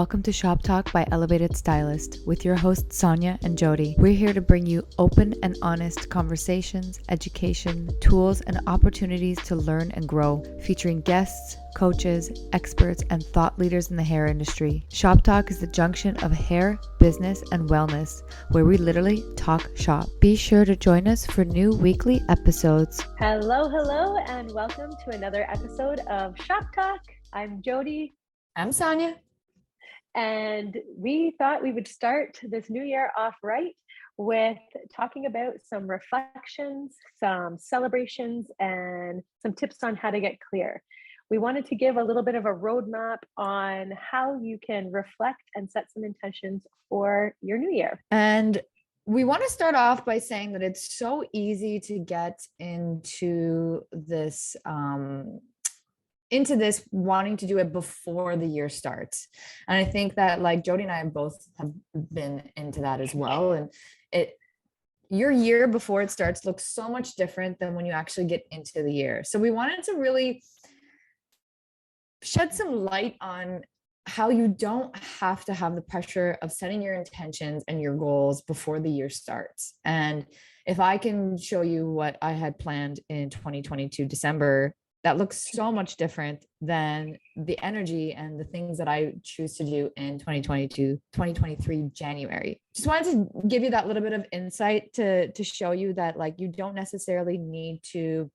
Welcome to Shop Talk by Elevated Stylist with your hosts Sonia and Jody. We're here to bring you open and honest conversations, education, tools, and opportunities to learn and grow, featuring guests, coaches, experts, and thought leaders in the hair industry. Shop Talk is the junction of hair, business, and wellness, where we literally talk shop. Be sure to join us for new weekly episodes. Hello, and welcome to another episode of Shop Talk. I'm Jody. I'm Sonia. And we thought we would start this new year off right with talking about some reflections, some celebrations, and some tips on how to get clear. We wanted to give a little bit of a roadmap on how you can reflect and set some intentions for your new year. And we want to start off by saying that it's so easy to get into this wanting to do it before the year starts. And I think that like Jody and I both have been into that as well. And your year before it starts looks so much different than when you actually get into the year. So we wanted to really shed some light on how you don't have to have the pressure of setting your intentions and your goals before the year starts. And if I can show you what I had planned in 2022 December, that looks so much different than the energy and the things that I choose to do in 2023 January. Just wanted to give you that little bit of insight to show you that like you don't necessarily need to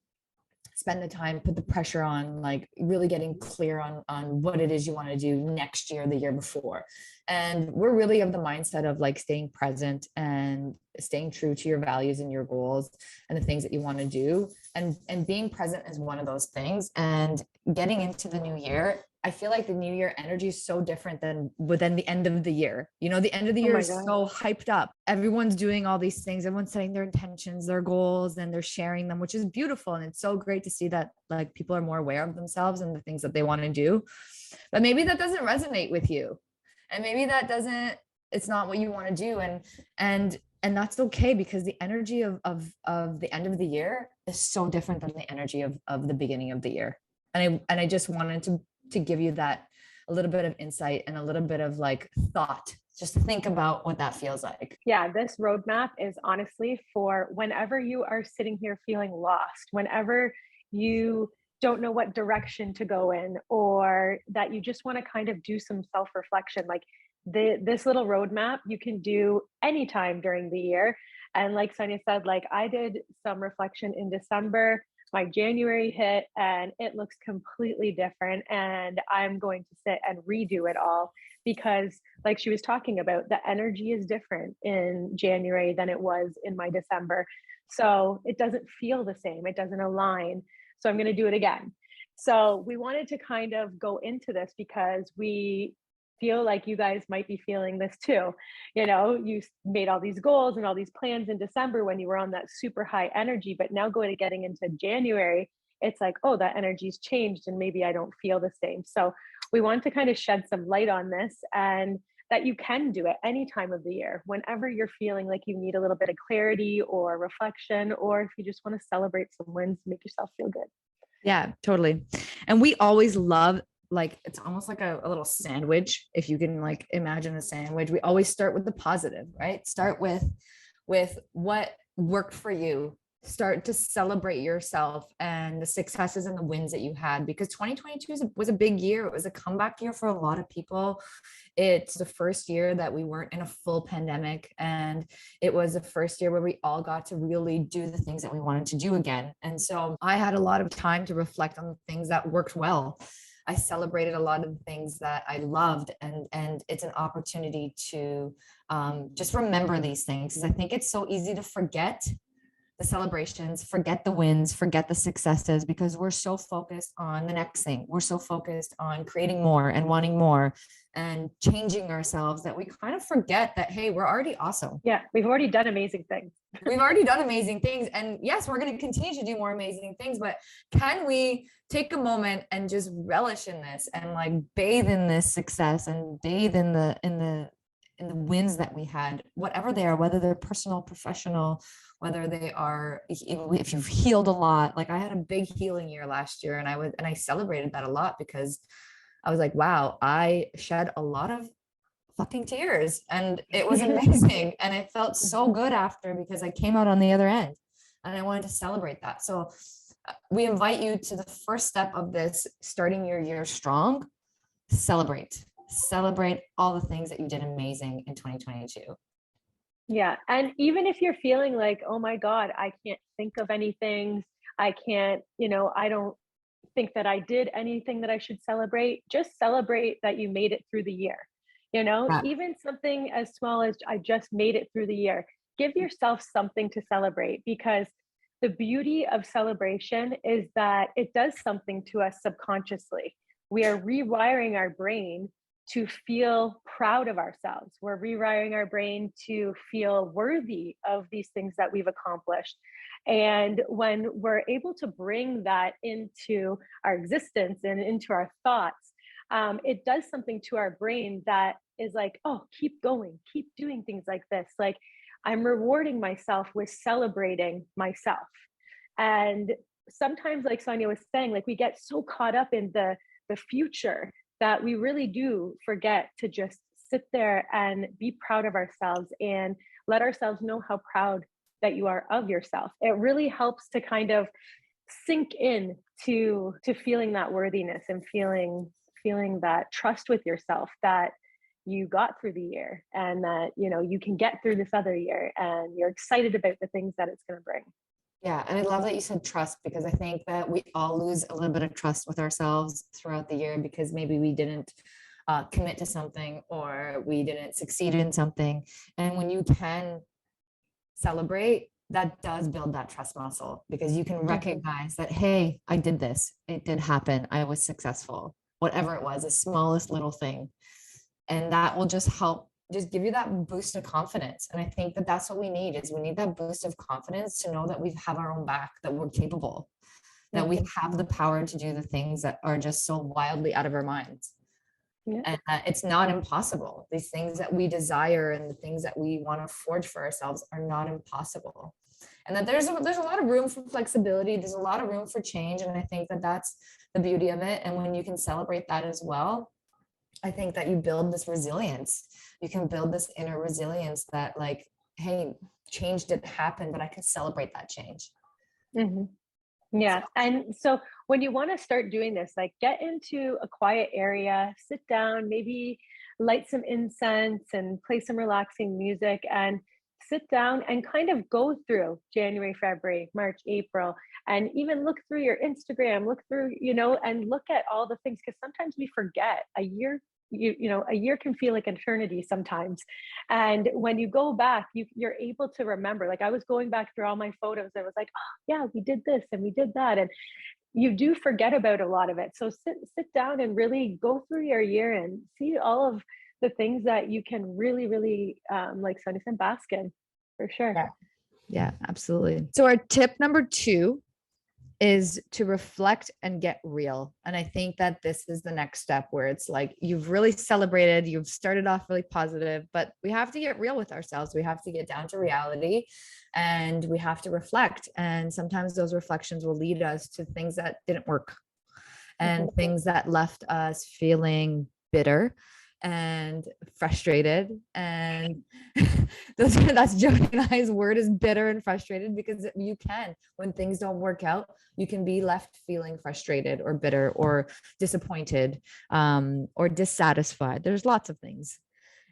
spend the time, put the pressure on like really getting clear on what it is you want to do next year, the year before. And we're really of the mindset of like staying present and staying true to your values and your goals and the things that you want to do. And being present is one of those things. And getting into the new year, I feel like the new year energy is so different than within the end of the year. You know, the end of the year is so hyped up. Everyone's doing all these things. Everyone's setting their intentions, their goals, and they're sharing them, which is beautiful. And it's so great to see that like people are more aware of themselves and the things that they want to do. But maybe that doesn't resonate with you. And maybe it's not what you want to do. And that's okay, because the energy of the end of the year is so different than the energy of the beginning of the year. And I just wanted to give you that a little bit of insight and a little bit of like thought, just to think about what that feels like. Yeah, this roadmap is honestly for whenever you are sitting here feeling lost, whenever you don't know what direction to go in, or that you just want to kind of do some self-reflection. Like this little roadmap you can do anytime during the year. And like Sonia said, like I did some reflection in December. My January hit and it looks completely different, and I'm going to sit and redo it all because like she was talking about, the energy is different in January than it was in my December. So it doesn't feel the same. It doesn't align. So I'm going to do it again. So we wanted to kind of go into this because we feel like you guys might be feeling this too. You know, you made all these goals and all these plans in December when you were on that super high energy, but now getting into January, it's like, oh, that energy's changed and maybe I don't feel the same. So we want to kind of shed some light on this, and that you can do it any time of the year, whenever you're feeling like you need a little bit of clarity or reflection, or if you just want to celebrate some wins, make yourself feel good. Yeah, totally. And we always love, like, it's almost like a little sandwich. If you can like imagine a sandwich, we always start with the positive, right? Start with what worked for you. Start to celebrate yourself and the successes and the wins that you had, because 2022 was a big year. It was a comeback year for a lot of people. It's the first year that we weren't in a full pandemic, and it was the first year where we all got to really do the things that we wanted to do again. And so I had a lot of time to reflect on the things that worked well. I celebrated a lot of the things that I loved, and it's an opportunity to just remember these things, because I think it's so easy to forget the celebrations, forget the wins, forget the successes, because we're so focused on the next thing. We're so focused on creating more and wanting more and changing ourselves that we kind of forget that, hey, we're already awesome. Yeah, we've already done amazing things. We've already done amazing things. And yes, we're going to continue to do more amazing things, but can we take a moment and just relish in this and like bathe in this success and bathe in the wins that we had, whatever they are, whether they're personal, professional, whether they are, if you've healed a lot. Like I had a big healing year last year, and I celebrated that a lot, because I was like, wow, I shed a lot of fucking tears, and it was amazing. And I felt so good after, because I came out on the other end and I wanted to celebrate that. So we invite you to the first step of this, starting your year strong. Celebrate all the things that you did amazing in 2022. Yeah. And even if you're feeling like, oh my God, I can't think of anything, I can't, I don't think that I did anything that I should celebrate, just celebrate that you made it through the year. Yeah. Even something as small as I just made it through the year, give yourself something to celebrate, because the beauty of celebration is that it does something to us subconsciously. We are rewiring our brain to feel proud of ourselves. We're rewiring our brain to feel worthy of these things that we've accomplished. And when we're able to bring that into our existence and into our thoughts, it does something to our brain that is like, oh, keep going, keep doing things like this. Like, I'm rewarding myself with celebrating myself. And sometimes, like Sonia was saying, like, we get so caught up in the future that we really do forget to just sit there and be proud of ourselves and let ourselves know how proud that you are of yourself. It really helps to kind of sink in to feeling that worthiness and feeling that trust with yourself that you got through the year, and that you can get through this other year, and you're excited about the things that it's going to bring. Yeah, and I love that you said trust, because I think that we all lose a little bit of trust with ourselves throughout the year, because maybe we didn't commit to something, or we didn't succeed in something. And when you can celebrate, that does build that trust muscle, because you can recognize that, hey, I did this, it did happen, I was successful, whatever it was, the smallest little thing. And that will just help, just give you that boost of confidence. And I think that that's what we need, is we need that boost of confidence to know that we have our own back, that we're capable, that we have the power to do the things that are just so wildly out of our minds. Yeah. And it's not impossible. These things that we desire and the things that we want to forge for ourselves are not impossible. And that there's a lot of room for flexibility. There's a lot of room for change. And I think that that's the beauty of it. And when you can celebrate that as well, I think that you build this resilience. You can build this inner resilience that, like, hey, change didn't happen, but I can celebrate that change. Mm-hmm. Yeah. And so when you want to start doing this, like, get into a quiet area, sit down, maybe light some incense and play some relaxing music, and sit down and kind of go through January, February, March, April, and even look through your Instagram, look through, and look at all the things, because sometimes we forget a year. A year can feel like eternity sometimes, and when you go back, you're able to remember. Like, I was going back through all my photos, I was like, oh yeah, we did this and we did that, and you do forget about a lot of it. So sit down and really go through your year and see all of the things that you can really, really, like Sonia said, bask in, for sure. Yeah, absolutely. So our tip number 2 is to reflect and get real. And I think that this is the next step, where it's like, you've really celebrated, you've started off really positive, but we have to get real with ourselves. We have to get down to reality, and we have to reflect. And sometimes those reflections will lead us to things that didn't work, and things that left us feeling bitter and frustrated. And that's Jody and I's word, is bitter and frustrated, because you can, when things don't work out, you can be left feeling frustrated or bitter or disappointed, or dissatisfied. There's lots of things.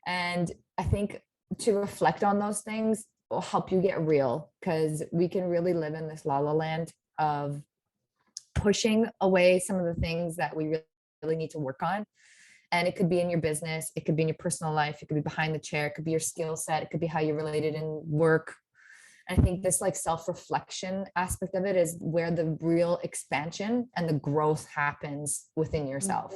And I think to reflect on those things will help you get real, because we can really live in this la la land of pushing away some of the things that we really need to work on. And it could be in your business, it could be in your personal life, it could be behind the chair, it could be your skill set, it could be how you're related in work. I think this, like, self-reflection aspect of it is where the real expansion and the growth happens within yourself.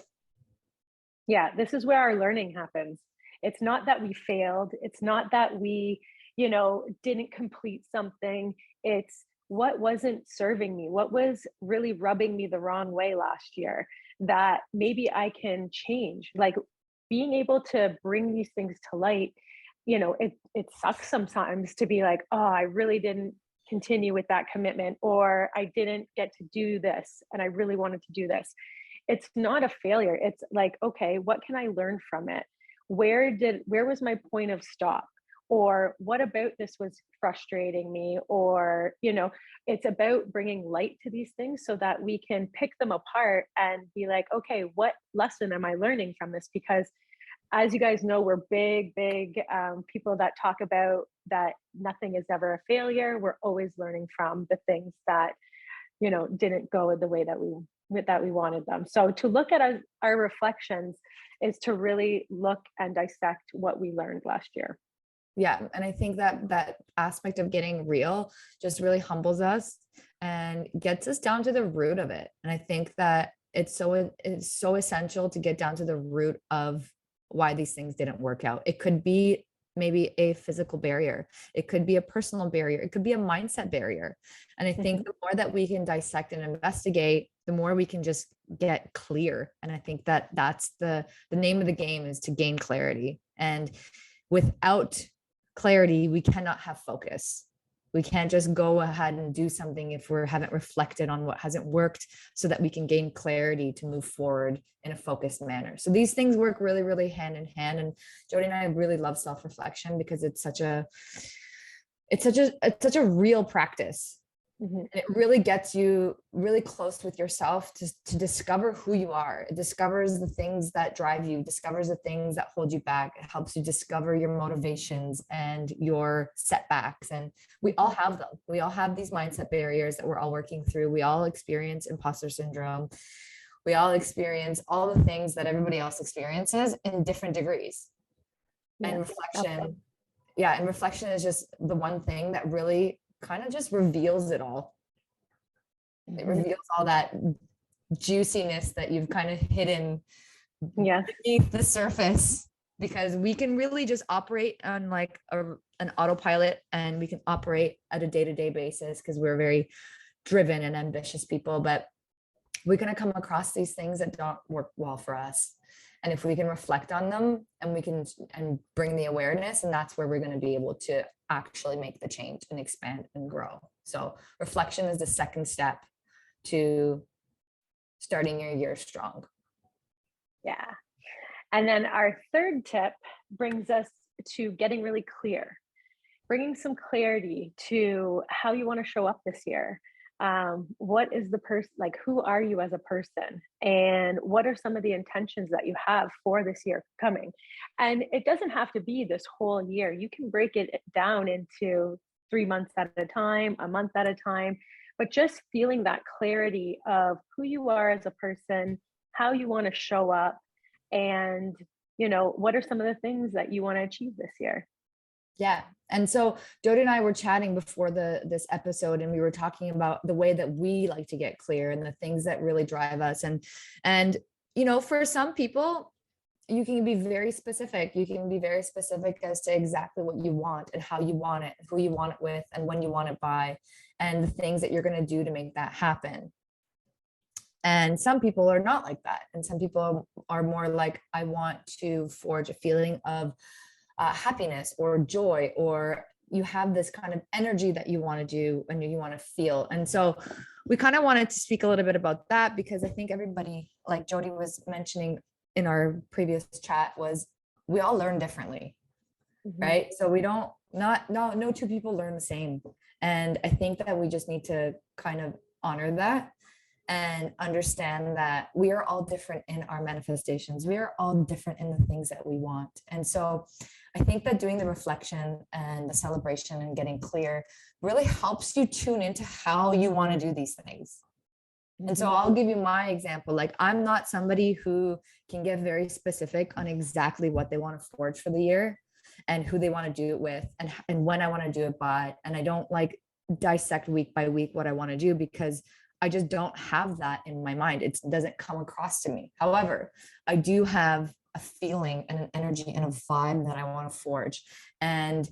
Yeah, this is where our learning happens. It's not that we failed. It's not that we, didn't complete something. It's what wasn't serving me, what was really rubbing me the wrong way last year that maybe I can change. Like, being able to bring these things to light, it sucks sometimes to be like, oh, I really didn't continue with that commitment, or I didn't get to do this and I really wanted to do this. It's not a failure. It's like, okay, what can I learn from it? where was my point of stop? Or what about this was frustrating me? Or, it's about bringing light to these things so that we can pick them apart and be like, okay, what lesson am I learning from this? Because as you guys know, we're big people that talk about that nothing is ever a failure. We're always learning from the things that, didn't go the way that we wanted them. So to look at our reflections is to really look and dissect what we learned last year. Yeah. And I think that that aspect of getting real just really humbles us and gets us down to the root of it. And I think that it's so essential to get down to the root of why these things didn't work out. It could be maybe a physical barrier. It could be a personal barrier. It could be a mindset barrier. And I think the more that we can dissect and investigate, the more we can just get clear. And I think that that's the name of the game, is to gain clarity. And without clarity, we cannot have focus. We can't just go ahead and do something if we haven't reflected on what hasn't worked, so that we can gain clarity to move forward in a focused manner. So these things work really, really hand in hand. And Jody and I really love self-reflection because it's such a real practice. And it really gets you really close with yourself to discover who you are. It discovers the things that drive you, discovers the things that hold you back. It helps you discover your motivations and your setbacks. And we all have them. We all have these mindset barriers that we're all working through. We all experience imposter syndrome. We all experience all the things that everybody else experiences in different degrees. And reflection, and reflection is just the one thing that really kind of just reveals it all. It reveals all that juiciness that you've kind of hidden beneath the surface, because we can really just operate on like an autopilot, and we can operate at a day-to-day basis because we're very driven and ambitious people, but we're going to come across these things that don't work well for us. And if we can reflect on them and we can and bring the awareness, and that's where we're going to be able to actually make the change and expand and grow. So reflection is the second step to starting your year strong. Yeah. And then our third tip brings us to getting really clear, bringing some clarity to how you want to show up this year. What is the person, like, who are you as a person, and what are some of the intentions that you have for this year coming? And it doesn't have to be this whole year. You can break it down into 3 months at a time, a month at a time, but just feeling that clarity of who you are as a person, how you want to show up, and what are some of the things that you want to achieve this year. Yeah. And so Jody and I were chatting before this episode, and we were talking about the way that we like to get clear and the things that really drive us. And for some people, you can be very specific. You can be very specific as to exactly what you want and how you want it, who you want it with, and when you want it by, and the things that you're going to do to make that happen. And some people are not like that. And some people are more like, I want to forge a feeling of happiness or joy, or you have this kind of energy that you want to do and you want to feel. And so we kind of wanted to speak a little bit about that, because I think everybody, like Jody was mentioning in our previous chat, was we all learn differently, right? So we don't, no two people learn the same. And I think that we just need to kind of honor that and understand that we are all different in our manifestations. We are all different in the things that we want. And so I think that doing the reflection and the celebration and getting clear really helps you tune into how you want to do these things. And so I'll give you my example. Like, I'm not somebody who can get very specific on exactly what they want to forge for the year and who they want to do it with and when I want to do it by. And I don't like dissect week by week what I want to do, because I just don't have that in my mind. It doesn't come across to me. However, I do have a feeling and an energy and a vibe that I want to forge. And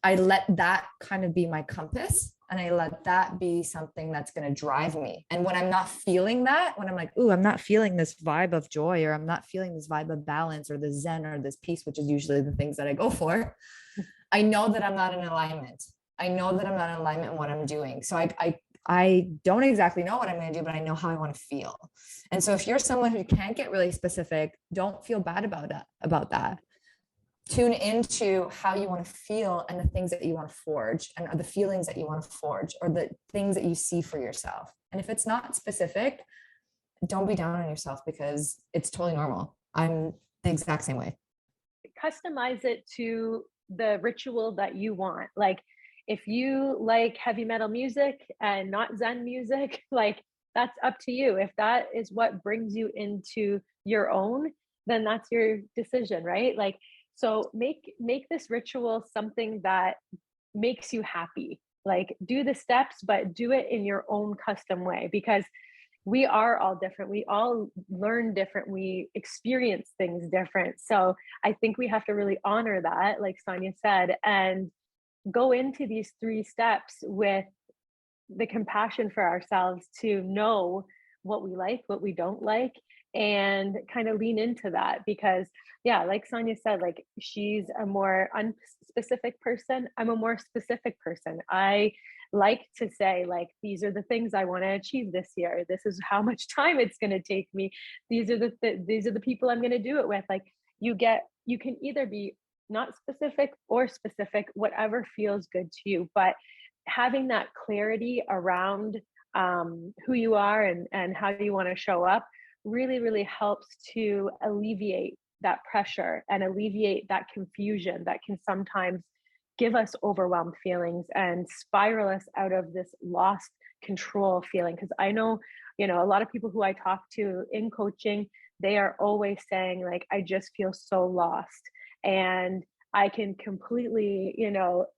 I let that kind of be my compass, and I let that be something that's going to drive me. And when I'm not feeling that, when I'm like, ooh, I'm not feeling this vibe of joy, or I'm not feeling this vibe of balance or the zen or this peace, which is usually the things that I go for, I know that I'm not in alignment. I know that I'm not in alignment in what I'm doing. So I don't exactly know what I'm going to do, but I know how I want to feel. And so if you're someone who can't get really specific, don't feel bad about that. tune into how you want to feel and the things that you want to forge and the feelings that you want to forge or the things that you see for yourself. And if it's not specific, don't be down on yourself because it's totally normal. I'm the exact same way. Customize it to the ritual that you want. Like if you like heavy metal music and not Zen music, like that's up to you. If that is what brings you into your own, then that's your decision, right? Like so make this ritual something that makes you happy. Like do the steps, but do it in your own custom way because we are all different. We all learn different. We experience things different. So I think we have to really honor that, like Sonia said, and go into these 3 steps with the compassion for ourselves to know what we like, what we don't like, and kind of lean into that because, yeah, like Sonia said, like she's a more unspecific person. I'm a more specific person. I like to say, like, these are the things I want to achieve this year. This is how much time it's going to take me. These are these are the people I'm going to do it with. Like, you can either be not specific or specific, whatever feels good to you. But having that clarity around who you are and how you want to show up really, really helps to alleviate that pressure and alleviate that confusion that can sometimes give us overwhelmed feelings and spiral us out of this lost control feeling. Because I know, a lot of people who I talk to in coaching, they are always saying, like, I just feel so lost. And I can completely,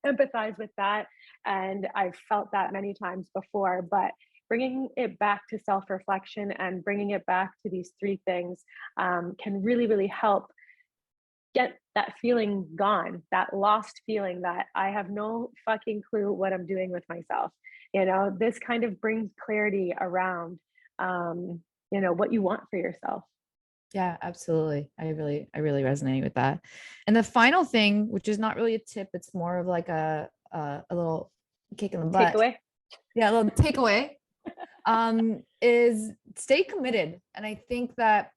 empathize with that. And I've felt that many times before, but bringing it back to self-reflection and bringing it back to these 3 things can really, really help get that feeling gone, that lost feeling that I have no fucking clue what I'm doing with myself. This kind of brings clarity around, what you want for yourself. Yeah, absolutely. I really resonate with that. And the final thing, which is not really a tip, it's more of like a little kick in the butt. Takeaway. Yeah, a little takeaway. Is stay committed. And I think that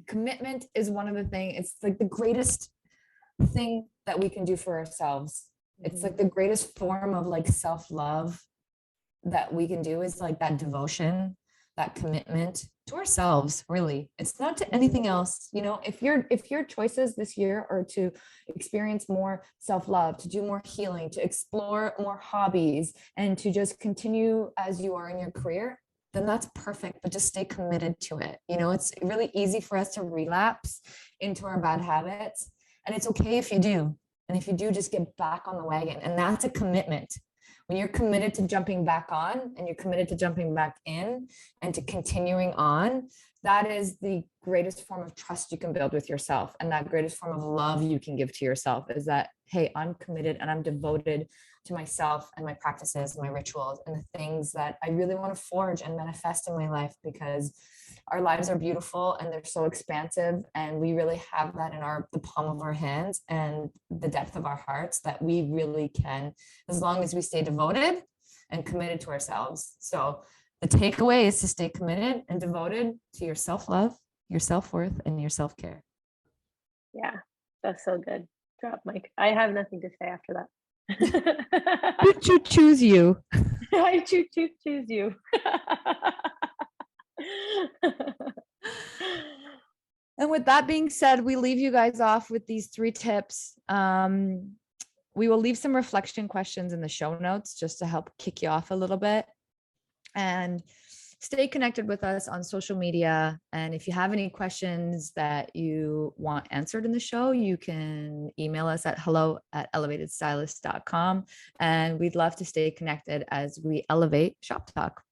commitment is one of the things, it's like the greatest thing that we can do for ourselves. It's like the greatest form of like self-love that we can do is like that devotion, that commitment to ourselves. Really, it's not to anything else. If your choices this year are to experience more self-love, to do more healing, to explore more hobbies, and to just continue as you are in your career, then that's perfect. But just stay committed to it. It's really easy for us to relapse into our bad habits, and it's okay if you do. And if you do, just get back on the wagon. And that's a commitment. When you're committed to jumping back on and you're committed to jumping back in and to continuing on, that is the greatest form of trust you can build with yourself. And that greatest form of love you can give to yourself is that, hey, I'm committed and I'm devoted to myself and my practices and my rituals and the things that I really want to forge and manifest in my life, because our lives are beautiful and they're so expansive, and we really have that in the palm of our hands and the depth of our hearts, that we really can, as long as we stay devoted and committed to ourselves. So the takeaway is to stay committed and devoted to your self-love, your self-worth, and your self-care. Yeah, that's so good. Drop mic. I have nothing to say after that. Choose you. I choose you. And with that being said, we leave you guys off with these 3 tips. We will leave some reflection questions in the show notes just to help kick you off a little bit. And stay connected with us on social media. And if you have any questions that you want answered in the show, you can email us at hello@elevatedstylist.com. And we'd love to stay connected as we elevate shop talk.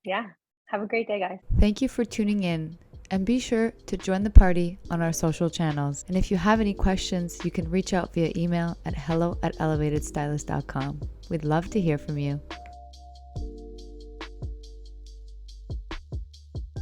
Yeah. Have a great day, guys. Thank you for tuning in. And be sure to join the party on our social channels. And if you have any questions, you can reach out via email at hello@elevatedstylist.com. We'd love to hear from you.